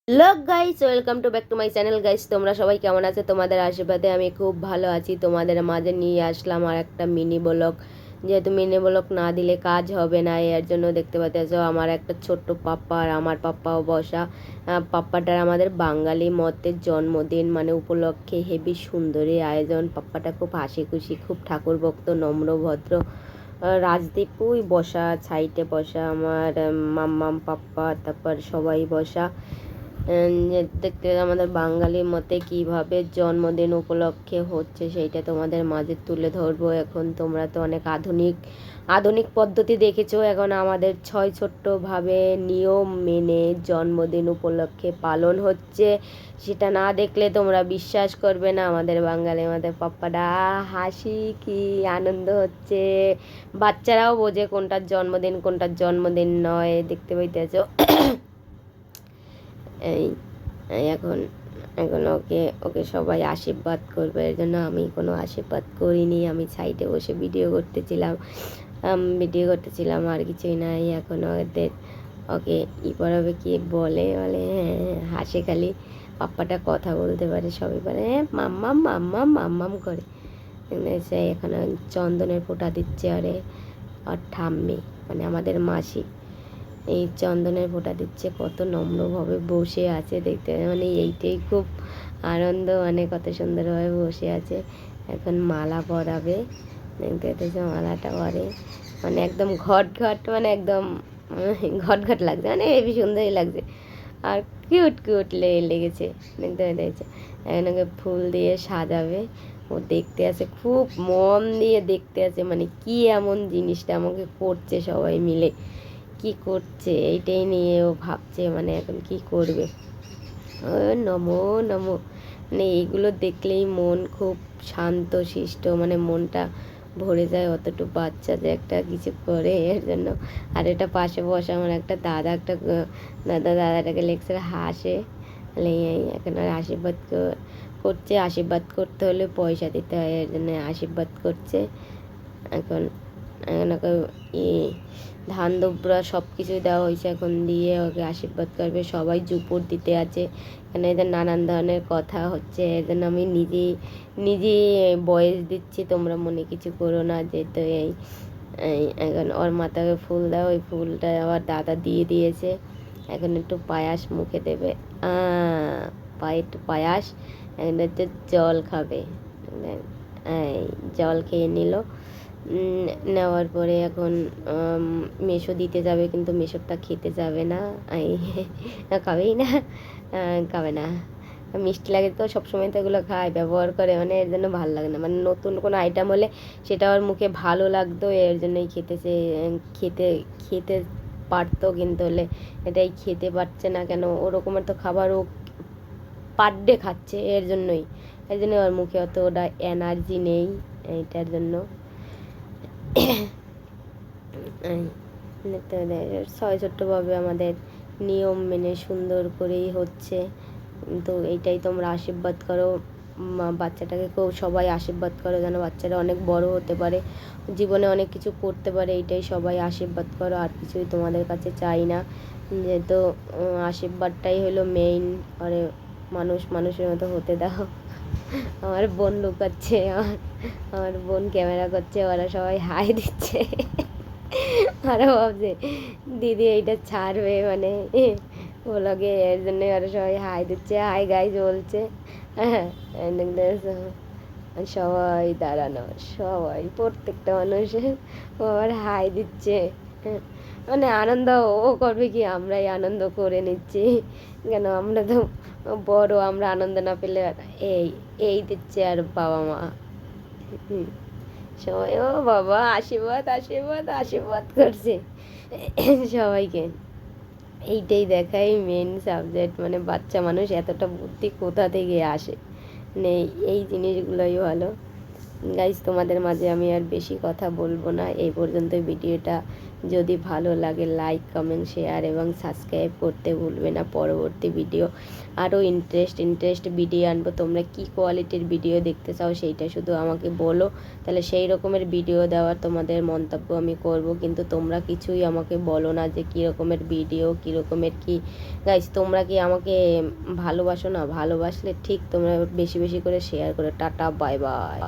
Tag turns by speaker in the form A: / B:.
A: Lock guys, welcome to back to my channel guys. তোমরা সবাই কেমন আছো? তোমাদের আশীর্বাদে আমি খুব ভালো আছি। তোমাদের মাঝে নিয়ে আসলাম আর একটা মিনি ব্লগ। যেহেতু মিনি ব্লগ না দিলে কাজ হবে না, এর জন্য দেখতে পাচ্ছ আমার একটা ছোট্ট পাপ্পা আর আমার পাপ্পাও বসা। পাপ্পাটার আমাদের বাঙালি মতের জন্মদিন মানে উপলক্ষে হেবি সুন্দরী আয়োজন। পাপ্পাটা খুব হাসি খুশি, খুব ঠাকুর ভক্ত, নম্র ভদ্র। রাজদীপ ওই বসা, সাইডে বসা, আমার মাম্মাম পাপ্পা, তারপর সবাই বসা। দেখতে আমাদের বাঙালির মতে কিভাবে জন্মদিন উপলক্ষে হচ্ছে সেইটা তোমাদের মাঝে তুলে ধরবো। এখন তোমরা তো অনেক আধুনিক আধুনিক পদ্ধতি দেখেছো, এখন আমাদের ছোট্টভাবে নিয়ম মেনে জন্মদিন উপলক্ষে পালন হচ্ছে। সেটা না দেখলে তোমরা বিশ্বাস করবে না। আমাদের বাঙালি আমাদের পাপ্পাটা হাসি কি আনন্দ হচ্ছে। বাচ্চারাও বোঝে কোনটার জন্মদিন কোনটার জন্মদিন নয়, দেখতে পাইতেছো। এই এখন এখন ওকে ওকে সবাই আশীর্বাদ করবে, এর জন্য আমি কোনো আশীর্বাদ করিনি। আমি সাইডে বসে ভিডিও করতেছিলাম আর কিছুই নাই। এখন ওদের ওকে পড়াবে, কি বলে বলে হ্যাঁ হ্যাঁ, হাসে খালি। পাপ্পাটা কথা বলতে পারে, সবাই বলে হ্যাঁ মাম্মাম মাম্মাম মাম্মাম করে। সে এখন চন্দনের ফোঁটা দিচ্ছে আরে আর ঠাম্মি মানে আমাদের মাসি এই চন্দনের ফোঁটা দিচ্ছে। কত নম্রভাবে বসে আছে, দেখতে মানে এইটাই খুব আনন্দ, মানে কত সুন্দরভাবে বসে আছে। এখন মালা পরাবে, দেখতে পাচ্ছ মালাটা পরে মানে একদম ঘট ঘট, মানে একদম ঘট ঘট লাগছে, মানে হেবি সুন্দরই লাগছে আর কিউট কিউট লেগেছে, দেখতে পেয়েছে। এখন ওকে ফুল দিয়ে সাজাবে। ও দেখতে আছে, খুব মন দিয়ে দেখতে আছে, মানে কি এমন জিনিসটা আমাকে করছে সবাই মিলে, কি করছে এইটাই নিয়ে ও ভাবছে, মানে এখন কি করবে। ও নমো নমো, মানে এইগুলো দেখলেই মন খুব শান্ত শিষ্ট, মানে মনটা ভরে যায়। অতটুকু বাচ্চা যে একটা কিছু করে, এর জন্য। আর এটা পাশে বসে আমার একটা দাদা, একটা দাদাটাকে লেকচার হাসে। এখন আর আশীর্বাদ করছে। আশীর্বাদ করতে হলে পয়সা দিতে হয়, এর জন্য আশীর্বাদ করছে। এখন এখন ওকে ধান দুব্রা সব কিছুই দেওয়া হয়েছে, এখন দিয়ে ওকে আশীর্বাদ করবে। সবাই জুপুর দিতে আছে, এখানে এদের নানান ধরনের কথা হচ্ছে। এর জন্য আমি নিজেই ভয়েস দিচ্ছি, তোমরা মনে কিছু করো না। যেহেতু এখন ওর মাথায় ফুল দেওয়া, ওই ফুলটা আবার দাদা দিয়ে দিয়েছে। এখন একটু পায়াস মুখে দেবে, পায়ে একটু পায়াস। এখন হচ্ছে জল খাবে, এই জল খেয়ে নিল। নেওয়ার পরে এখন মেশো দিতে যাবে, কিন্তু মেশোরটা খেতে যাবে না, খাবেই না, খাবে না। মিষ্টি লাগে তো, সবসময় তো এগুলো খায়, ব্যবহার করে, মানে এর জন্য ভালো লাগে না। মানে নতুন কোনো আইটেম হলে সেটা ওর মুখে ভালো লাগতো, এর জন্যই খেতে খেতে পারতো, কিন্তু হলে এটাই খেতে পারছে না কেন। ওরকমের তো খাবার ও পার ডে খাচ্ছে, এর জন্যই ওর মুখে অত ওটা এনার্জি নেই, এইটার জন্য। ছোট্টভাবে আমাদের নিয়ম মেনে সুন্দর করেই হচ্ছে। তো এইটাই তোমরা আশীর্বাদ করো, বাচ্চাটাকে কেউ সবাই আশীর্বাদ করো যেন বাচ্চারা অনেক বড় হতে পারে, জীবনে অনেক কিছু করতে পারে। এইটাই সবাই আশীর্বাদ করো, আর কিছুই তোমাদের কাছে চাই না। যেহেতু আশীর্বাদটাই হলো মেইন। আরে মানুষের মতো হতে দাও। আমার বোন লুকাচ্ছে, আমার বোন ক্যামেরা করছে, ওরা সবাই হাই দিচ্ছে। আরও ভাবছে দিদি এইটা ছাড়বে মানে ব্লগে, এর জন্যই ওরা সবাই হাই দিচ্ছে, হাই গাইজ বলছে। হ্যাঁ, সবাই দাঁড়ানো, সবাই প্রত্যেকটা মানুষের আবার হাই দিচ্ছে। মানে আনন্দ ও করবে কি, আমরাই আনন্দ করে নিচ্ছি। কেন আমরা তো বড়, আমরা আনন্দ না পেলে এই এই দিচ্ছে আর বাবা মা সবাই, ও বাবা আশীর্বাদ আশীর্বাদ আশীর্বাদ করছে সবাইকে। এইটাই দেখাই মেন সাবজেক্ট, মানে বাচ্চা মানুষ এতটা বুদ্ধি কোথা থেকে আসে, মানে এই জিনিসগুলোই ভালো। গাইস তোমাদের মাঝে আমি আর বেশি কথা বলবো না, এই পর্যন্ত ভিডিওটা। যদি ভালো লাগে লাইক কমেন্ট শেয়ার এবং সাবস্ক্রাইব করতে ভুলবে না। পরবর্তী ভিডিও আরও ইন্টারেস্ট ভিডিও আনবো। তোমরা কি কোয়ালিটির ভিডিও দেখতে চাও সেইটা শুধু আমাকে বলো, তাহলে সেই রকমের ভিডিও দেওয়ার তোমাদের মন্তব্য আমি করব। কিন্তু তোমরা কিছুই আমাকে বলো না যে কী রকমের ভিডিও, কী রকমের কী। গাইস তোমরা কি আমাকে ভালোবাসো না? ভালোবাসলে ঠিক তোমরা বেশি বেশি করে শেয়ার করে। Tata bye bye.